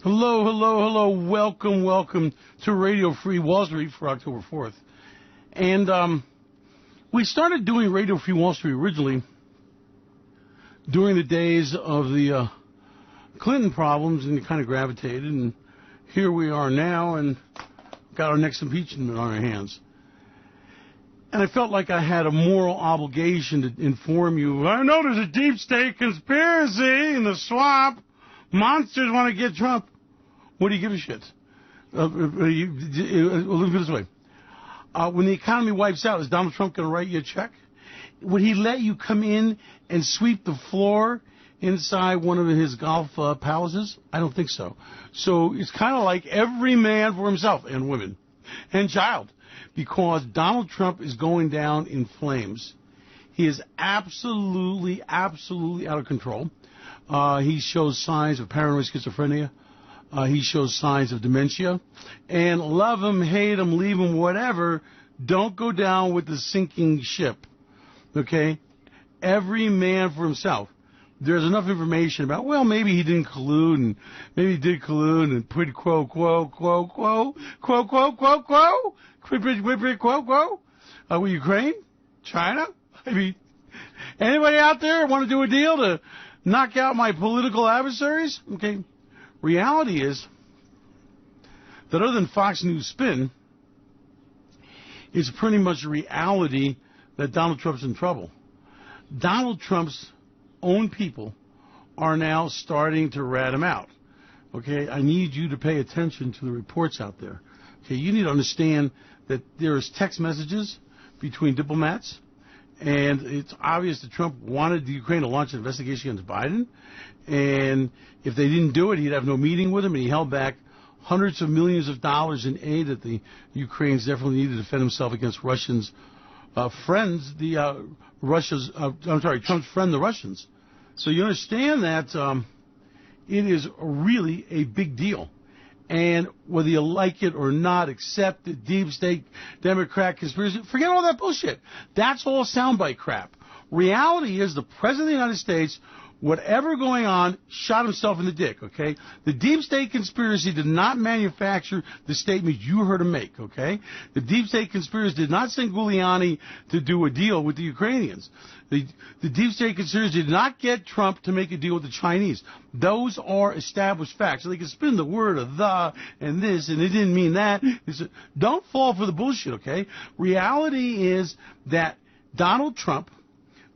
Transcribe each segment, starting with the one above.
Hello, hello, hello. Welcome, welcome to Radio Free Wall Street for October 4th. And we started doing Radio Free Wall Street originally during the days of the Clinton problems, and it kind of gravitated, and here we are now and got our next impeachment on our hands. And I felt like I had a moral obligation to inform you. I know there's a deep state conspiracy in the swamp. Monsters want to get Trump. What do you give a shit? Let me put it this way. When the economy wipes out, is Donald Trump going to write you a check? Would he let you come in and sweep the floor inside one of his golf palaces? I don't think so. So it's kind of like every man for himself, and women, and child, because Donald Trump is going down in flames. He is absolutely, absolutely out of control. He shows signs of paranoid schizophrenia. He shows signs of dementia. And love him, hate him, leave him, whatever, don't go down with the sinking ship. Okay? Every man for himself. There's enough information about, well, maybe he didn't collude, and maybe he did collude, and quid quo, quo, quo, quo, quo, quo, quo, quo, quid, quo, quo, with Ukraine, China. I mean, anybody out there want to do a deal to knock out my political adversaries? Okay. Reality is that other than Fox News spin, it's pretty much reality that Donald Trump's in trouble. Donald Trump's own people are now starting to rat him out. Okay, I need you to pay attention to the reports out there. Okay, you need to understand that there's text messages between diplomats, and it's obvious that Trump wanted the Ukraine to launch an investigation against Biden. And if they didn't do it, he'd have no meeting with him, and he held back hundreds of millions of dollars in aid that the Ukrainians definitely needed to defend himself against Russians' friends, Trump's friend, the Russians. So you understand that it is really a big deal. And whether you like it or not, accept the deep state Democrat conspiracy, forget all that bullshit. That's all soundbite crap. Reality is the President of the United States, whatever going on, shot himself in the dick, okay? The deep state conspiracy did not manufacture the statement you heard him make, okay? The deep state conspiracy did not send Giuliani to do a deal with the Ukrainians. The deep state conspiracy did not get Trump to make a deal with the Chinese. Those are established facts. So they can spin the word of the and this, and it didn't mean that. Don't fall for the bullshit, okay? Reality is that Donald Trump,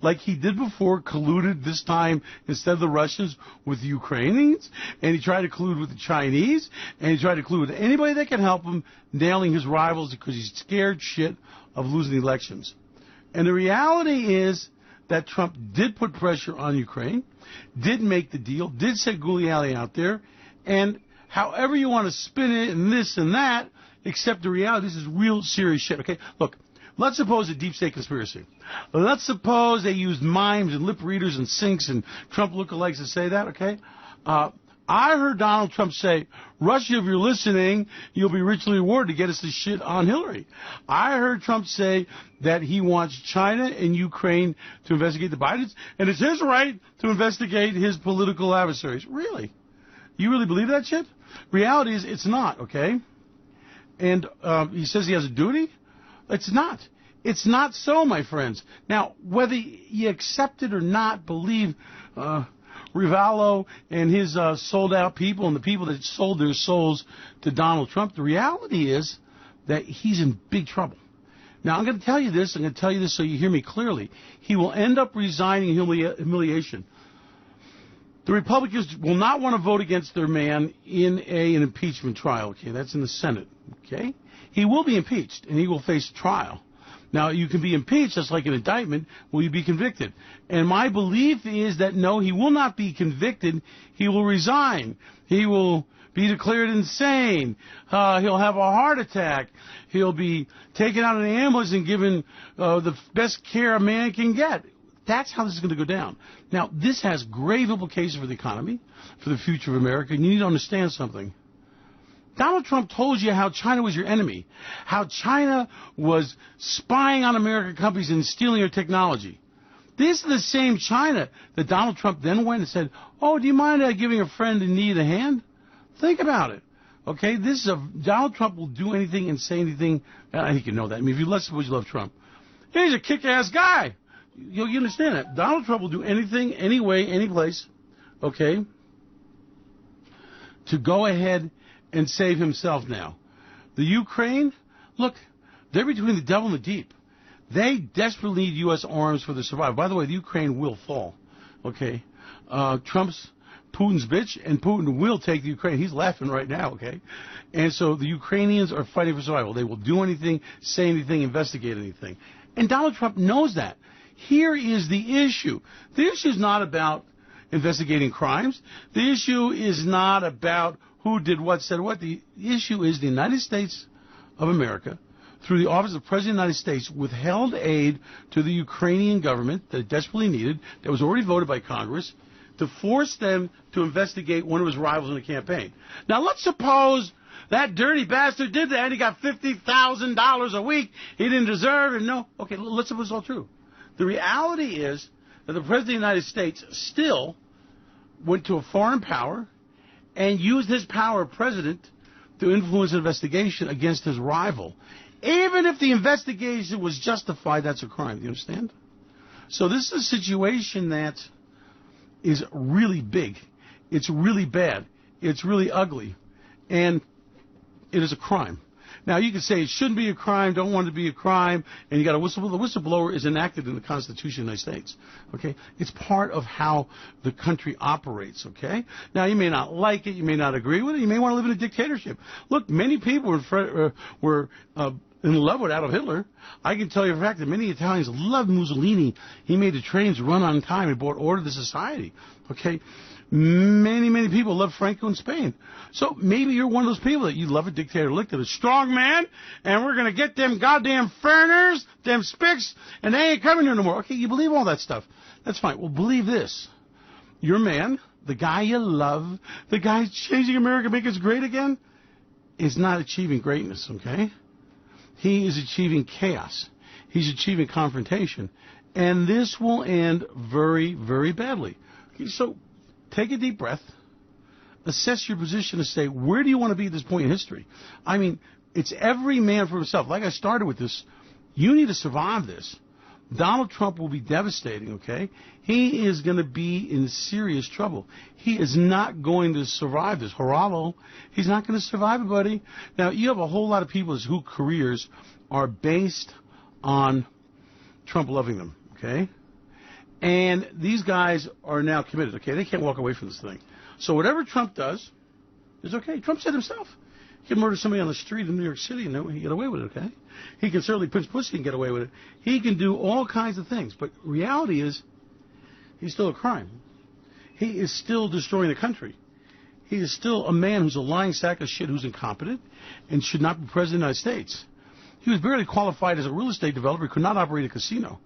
like he did before, colluded this time instead of the Russians with the Ukrainians, and he tried to collude with the Chinese, and he tried to collude with anybody that can help him nailing his rivals because he's scared shit of losing the elections. And the reality is that Trump did put pressure on Ukraine, did make the deal, did set Giuliani out there, and however you want to spin it and this and that, except the reality, this is real serious shit, okay? Look. Let's suppose a deep state conspiracy. Let's suppose they used mimes and lip readers and sinks and Trump lookalikes to say that, okay? I heard Donald Trump say, Russia, if you're listening, you'll be richly rewarded to get us this shit on Hillary. I heard Trump say that he wants China and Ukraine to investigate the Bidens, and it's his right to investigate his political adversaries. Really? You really believe that shit? Reality is it's not, okay? And he says he has a duty? It's not. It's not so, my friends. Now, whether you accept it or not, believe Rivallo and his sold-out people and the people that sold their souls to Donald Trump, the reality is that he's in big trouble. Now, I'm going to tell you this. I'm going to tell you this so you hear me clearly. He will end up resigning humiliation. The Republicans will not want to vote against their man in an impeachment trial. Okay, that's in the Senate. Okay? He will be impeached, and he will face trial. Now, you can be impeached, just like an indictment. Will you be convicted? And my belief is that, no, he will not be convicted. He will resign. He will be declared insane. He'll have a heart attack. He'll be taken out in an ambulance and given the best care a man can get. That's how this is going to go down. Now, this has grave implications for the economy, for the future of America, and you need to understand something. Donald Trump told you how China was your enemy, how China was spying on American companies and stealing their technology. This is the same China that Donald Trump then went and said, oh, do you mind giving a friend in need a hand? Think about it. Okay, this is Donald Trump will do anything and say anything. I think you know that. I mean, if you suppose you love Trump, he's a kick-ass guy. You understand that. Donald Trump will do anything, any way, any place, okay, to go ahead and save himself now. The Ukraine, look, they're between the devil and the deep. They desperately need U.S. arms for their survival. By the way, the Ukraine will fall, okay? Putin's bitch, and Putin will take the Ukraine. He's laughing right now, okay? And so the Ukrainians are fighting for survival. They will do anything, say anything, investigate anything. And Donald Trump knows that. Here is the issue. The issue is not about investigating crimes. The issue is not about who did what, said what. The issue is the United States of America, through the Office of the President of the United States, withheld aid to the Ukrainian government that it desperately needed, that was already voted by Congress, to force them to investigate one of his rivals in the campaign. Now, let's suppose that dirty bastard did that and he got $50,000 a week he didn't deserve, and no. Okay, let's suppose it's all true. The reality is that the President of the United States still went to a foreign power and used his power of president to influence an investigation against his rival. Even if the investigation was justified, that's a crime. Do you understand? So this is a situation that is really big. It's really bad. It's really ugly. And it is a crime. Now, you could say it shouldn't be a crime, don't want it to be a crime, and you got a whistleblower. The whistleblower is enacted in the Constitution of the United States. Okay? It's part of how the country operates. Okay? Now, you may not like it. You may not agree with it. You may want to live in a dictatorship. Look, many people were in love with Adolf Hitler. I can tell you for a fact that many Italians loved Mussolini. He made the trains run on time. He brought order to society. Okay? Many people love Franco in Spain. So maybe you're one of those people that you love a dictator. Look at a strong man, and we're going to get them goddamn foreigners, them spics, and they ain't coming here no more. Okay, you believe all that stuff. That's fine. Well, believe this. Your man, the guy you love, the guy changing America, making it great again, is not achieving greatness, okay? He is achieving chaos. He's achieving confrontation. And this will end very, very badly. Okay, so take a deep breath. Assess your position and say, where do you want to be at this point in history? I mean, it's every man for himself. Like I started with this, you need to survive this. Donald Trump will be devastating, okay? He is going to be in serious trouble. He is not going to survive this. Horrible. He's not going to survive it, buddy. Now, you have a whole lot of people whose careers are based on Trump loving them, okay? And these guys are now committed, okay? They can't walk away from this thing. So whatever Trump does is okay. Trump said himself. He can murder somebody on the street in New York City and he can get away with it, okay? He can certainly pinch pussy and get away with it. He can do all kinds of things. But reality is, he's still a crime. He is still destroying the country. He is still a man who's a lying sack of shit, who's incompetent, and should not be president of the United States. He was barely qualified as a real estate developer. He could not operate a casino.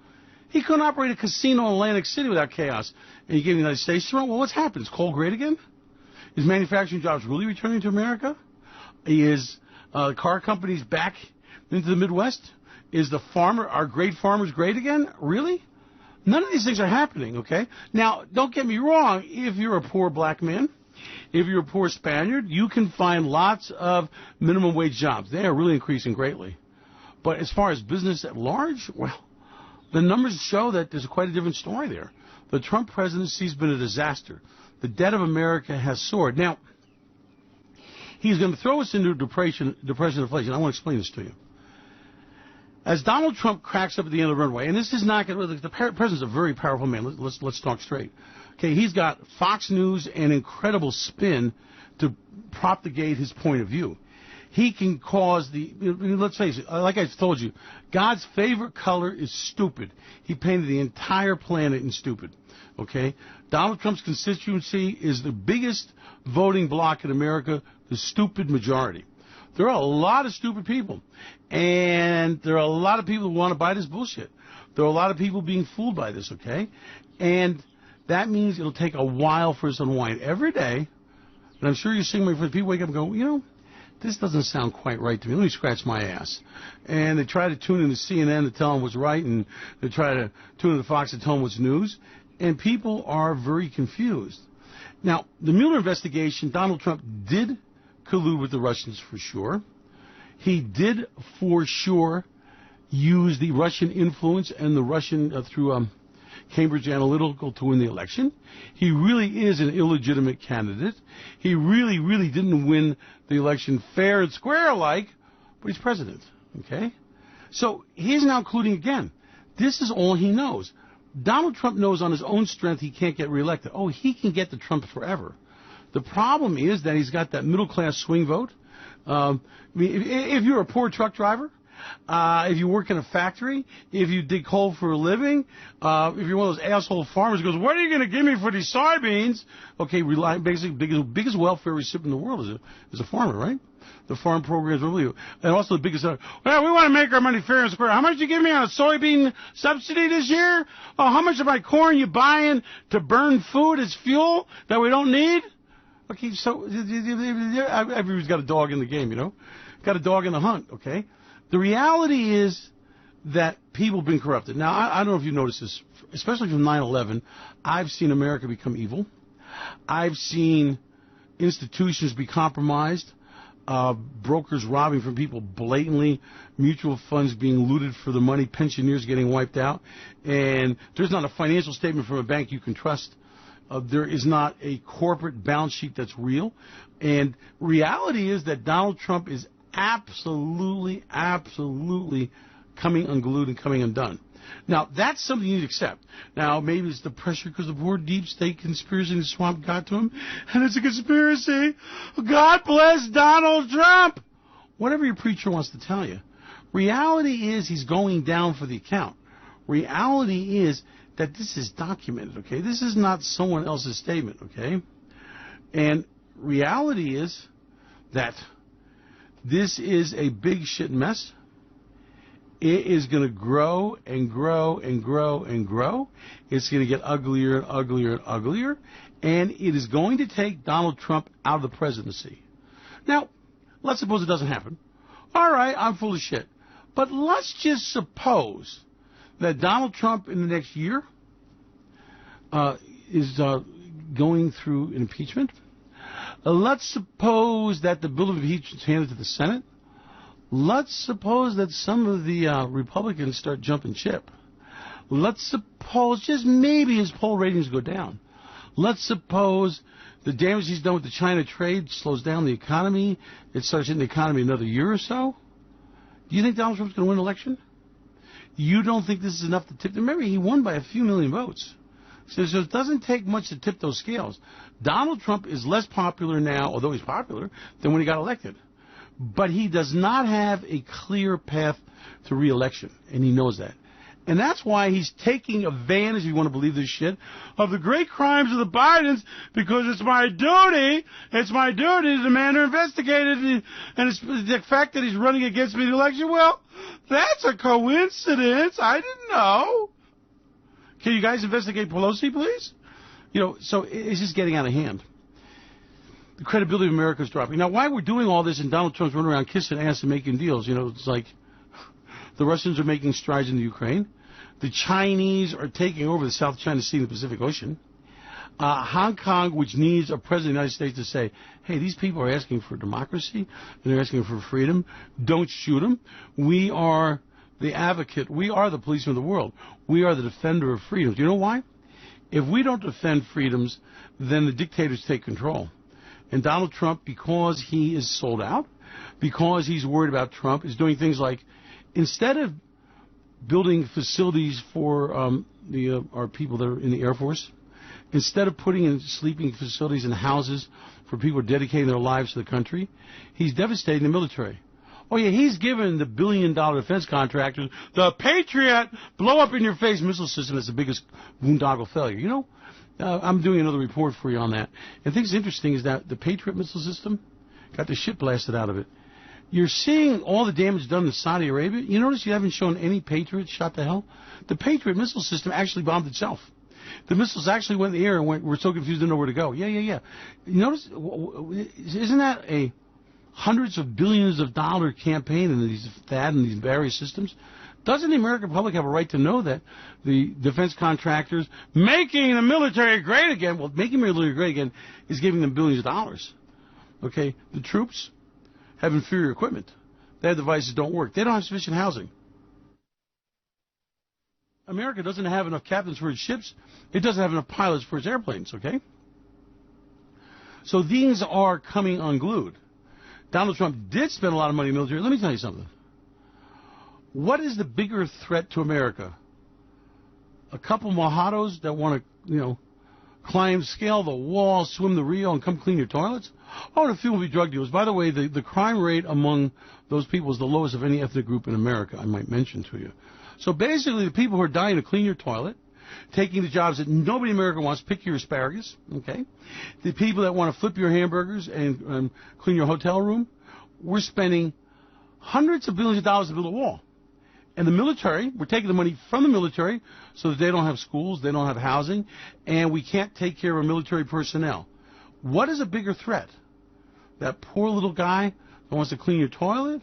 He couldn't operate a casino in Atlantic City without chaos. And you gave the United States to run? Well, what's happened? Is coal great again? Is manufacturing jobs really returning to America? Is car companies back into the Midwest? Is our great farmers great again? Really? None of these things are happening, okay? Now, don't get me wrong. If you're a poor black man, if you're a poor Spaniard, you can find lots of minimum wage jobs. They are really increasing greatly. But as far as business at large, well, the numbers show that there's quite a different story there. The Trump presidency has been a disaster. The debt of America has soared. Now, he's going to throw us into depression, inflation. I want to explain this to you. As Donald Trump cracks up at the end of the runway, and this is not going to, the president's a very powerful man. Let's talk straight. Okay, he's got Fox News and incredible spin to propagate his point of view. He can cause let's face it, like I told you, God's favorite color is stupid. He painted the entire planet in stupid. Okay? Donald Trump's constituency is the biggest voting bloc in America, the stupid majority. There are a lot of stupid people. And there are a lot of people who want to buy this bullshit. There are a lot of people being fooled by this, okay? And that means it'll take a while for us to unwind. Every day, and I'm sure you're seeing my friends, people wake up and go, this doesn't sound quite right to me. Let me scratch my ass. And they try to tune into CNN to tell them what's right, and they try to tune into Fox to tell them what's news. And people are very confused. Now, the Mueller investigation, Donald Trump did collude with the Russians for sure. He did for sure use the Russian influence and the Russian through Cambridge Analytica to win the election. He really is an illegitimate candidate. He really, really didn't win the election fair and square-like, but he's president, okay? So he's now colluding again. This is all he knows. Donald Trump knows on his own strength he can't get reelected. Oh, he can get the Trump forever. The problem is that he's got that middle-class swing vote. If you're a poor truck driver, if you work in a factory, if you dig coal for a living, if you're one of those asshole farmers who goes, what are you going to give me for these soybeans? Okay, basically, biggest welfare recipient in the world is a farmer, right? The farm programs are really, and also the biggest, well, we want to make our money fair and square. How much you give me on a soybean subsidy this year? Oh, how much of my corn you buying to burn food as fuel that we don't need? Okay, so everybody's got a dog in the game, you know? Got a dog in the hunt, okay? The reality is that people have been corrupted. Now, I don't know if you noticed this, especially from 9/11, I've seen America become evil. I've seen institutions be compromised, brokers robbing from people blatantly, mutual funds being looted for the money, pensioners getting wiped out, and there's not a financial statement from a bank you can trust. There is not a corporate balance sheet that's real. And reality is that Donald Trump is absolutely coming unglued and coming undone. Now, that's something you need to accept. Now, maybe it's the pressure because the poor deep state conspiracy in the swamp got to him, and it's a conspiracy. God bless Donald Trump! Whatever your preacher wants to tell you. Reality is he's going down for the account. Reality is that this is documented, okay? This is not someone else's statement, okay? And reality is that this is a big shit mess. It is going to grow and grow and grow and grow. It's going to get uglier and uglier and uglier. And it is going to take Donald Trump out of the presidency. Now, let's suppose it doesn't happen. All right, I'm full of shit. But let's just suppose that Donald Trump in the next year is going through an impeachment. Let's suppose that the bill of impeachment is handed to the Senate. Let's suppose that some of the Republicans start jumping ship. Let's suppose just maybe his poll ratings go down. Let's suppose the damage he's done with the China trade slows down the economy. It starts hitting the economy another year or so. Do you think Donald Trump's going to win an election? You don't think this is enough to tip? Remember, he won by a few million votes. So it doesn't take much to tip those scales. Donald Trump is less popular now, although he's popular, than when he got elected. But he does not have a clear path to re-election, and he knows that. And that's why he's taking advantage, if you want to believe this shit, of the great crimes of the Bidens, because it's my duty to demand they're investigated, and it's the fact that he's running against me in the election, well, that's a coincidence. I didn't know. Can you guys investigate Pelosi, please? You know, so it's just getting out of hand. The credibility of America is dropping. Now, why we're doing all this and Donald Trump's running around kissing ass and making deals, you know, it's like the Russians are making strides in the Ukraine. The Chinese are taking over the South China Sea and the Pacific Ocean. Hong Kong, which needs a president of the United States to say, hey, these people are asking for democracy and they're asking for freedom. Don't shoot them. We are the advocate. We are the policeman of the world. We are the defender of freedoms. Do you know why? If we don't defend freedoms, then the dictators take control. And Donald Trump, because he is sold out, because he's worried about Trump, is doing things like, instead of building facilities for our people that are in the Air Force, instead of putting in sleeping facilities and houses for people who are dedicating their lives to the country, he's devastating the military. Oh, yeah, he's given the billion-dollar defense contractors the Patriot blow-up-in-your-face missile system that's the biggest boondoggle failure. You know, I'm doing another report for you on that. And the thing that's interesting is that the Patriot missile system got the shit blasted out of it. You're seeing all the damage done in Saudi Arabia. You notice you haven't shown any Patriots shot to hell? The Patriot missile system actually bombed itself. The missiles actually went in the air and we're so confused didn't know where to go. Yeah. You notice, isn't that a hundreds of billions of dollar campaign in these THAAD and these various systems? Doesn't the American public have a right to know that the defense contractors making the military great again, well, making the military great again is giving them billions of dollars. Okay? The troops have inferior equipment. Their devices don't work. They don't have sufficient housing. America doesn't have enough captains for its ships. It doesn't have enough pilots for its airplanes, okay? So these are coming unglued. Donald Trump did spend a lot of money in the military. Let me tell you something. What is the bigger threat to America? A couple mojados that want to, climb, scale the wall, swim the Rio, and come clean your toilets? Oh, and a few will be drug dealers. By the way, the crime rate among those people is the lowest of any ethnic group in America, I might mention to you. So basically, the people who are dying to clean your toilet, taking the jobs that nobody in America wants, pick your asparagus, okay? The people that want to flip your hamburgers and clean your hotel room, we're spending hundreds of billions of dollars to build a wall. And the military, we're taking the money from the military so that they don't have schools, they don't have housing, and we can't take care of our military personnel. What is a bigger threat? That poor little guy that wants to clean your toilet?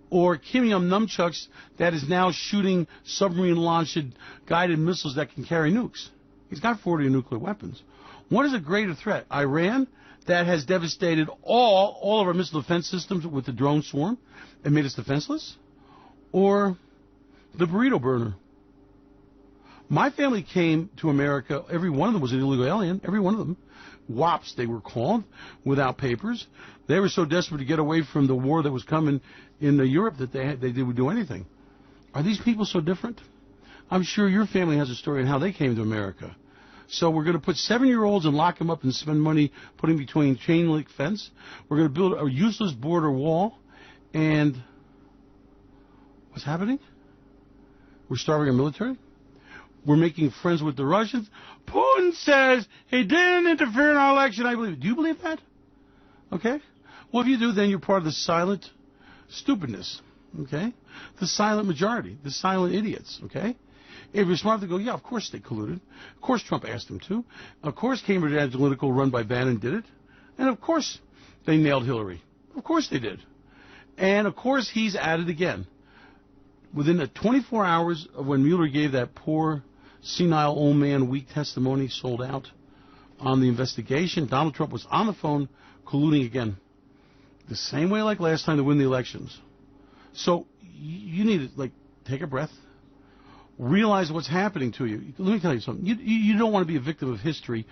Or Kim Jong Nunchucks that is now shooting submarine-launched guided missiles that can carry nukes? He's got 40 nuclear weapons. What is a greater threat? Iran, that has devastated all of our missile defense systems with the drone swarm and made us defenseless? Or the burrito burner? My family came to America. Every one of them was an illegal alien. Every one of them. WAPs, they were called, without papers. They were so desperate to get away from the war that was coming in Europe that they would do anything. Are these people so different? I'm sure your family has a story on how they came to America. So we're going to put 7-year-olds and lock them up and spend money putting between chain link fence. We're going to build a useless border wall. And what's happening? We're starving our military. We're making friends with the Russians. Putin says he didn't interfere in our election. I believe it. Do you believe that? Okay. Well, if you do, then you're part of the silent stupidness. Okay. The silent majority. The silent idiots. Okay. If you're smart to go, yeah, of course they colluded. Of course Trump asked them to. Of course Cambridge Analytica run by Bannon did it. And of course they nailed Hillary. Of course they did. And of course he's at it again. Within the 24 hours of when Mueller gave that poor, senile old man weak testimony, sold out on the investigation, Donald Trump was on the phone colluding again. The same way like last time to win the elections. So you need to, take a breath. Realize what's happening to you. Let me tell you something. You don't want to be a victim of history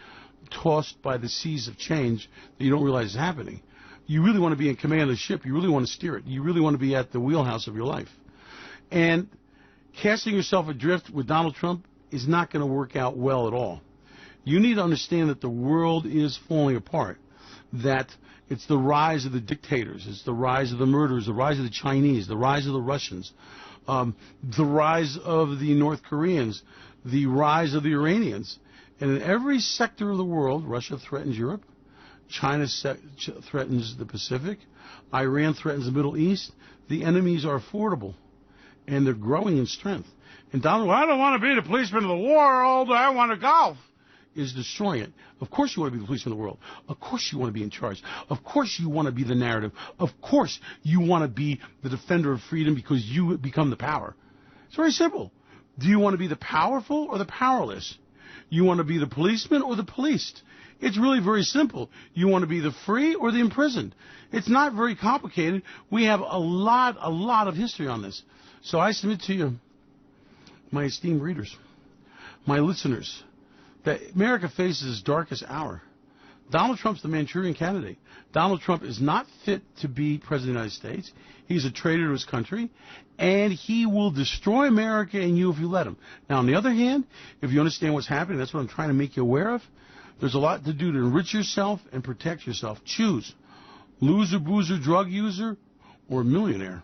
tossed by the seas of change that you don't realize is happening. You really want to be in command of the ship. You really want to steer it. You really want to be at the wheelhouse of your life. And casting yourself adrift with Donald Trump is not going to work out well at all. You need to understand that the world is falling apart, that it's the rise of the dictators, it's the rise of the murderers, the rise of the Chinese, the rise of the Russians, the rise of the North Koreans, the rise of the Iranians. And in every sector of the world, Russia threatens Europe, China threatens the Pacific, Iran threatens the Middle East. The enemies are affordable. And they're growing in strength. And Donald, well, I don't want to be the policeman of the world. I want to golf. Is destroying it. Of course you want to be the policeman of the world. Of course you want to be in charge. Of course you want to be the narrative. Of course you want to be the defender of freedom because you become the power. It's very simple. Do you want to be the powerful or the powerless? You want to be the policeman or the policed? It's really very simple. You want to be the free or the imprisoned? It's not very complicated. We have a lot of history on this. So I submit to you, my esteemed readers, my listeners, that America faces its darkest hour. Donald Trump's the Manchurian candidate. Donald Trump is not fit to be President of the United States. He's a traitor to his country, and he will destroy America and you if you let him. Now, on the other hand, if you understand what's happening, that's what I'm trying to make you aware of, there's a lot to do to enrich yourself and protect yourself. Choose. Loser, boozer, drug user, or millionaire.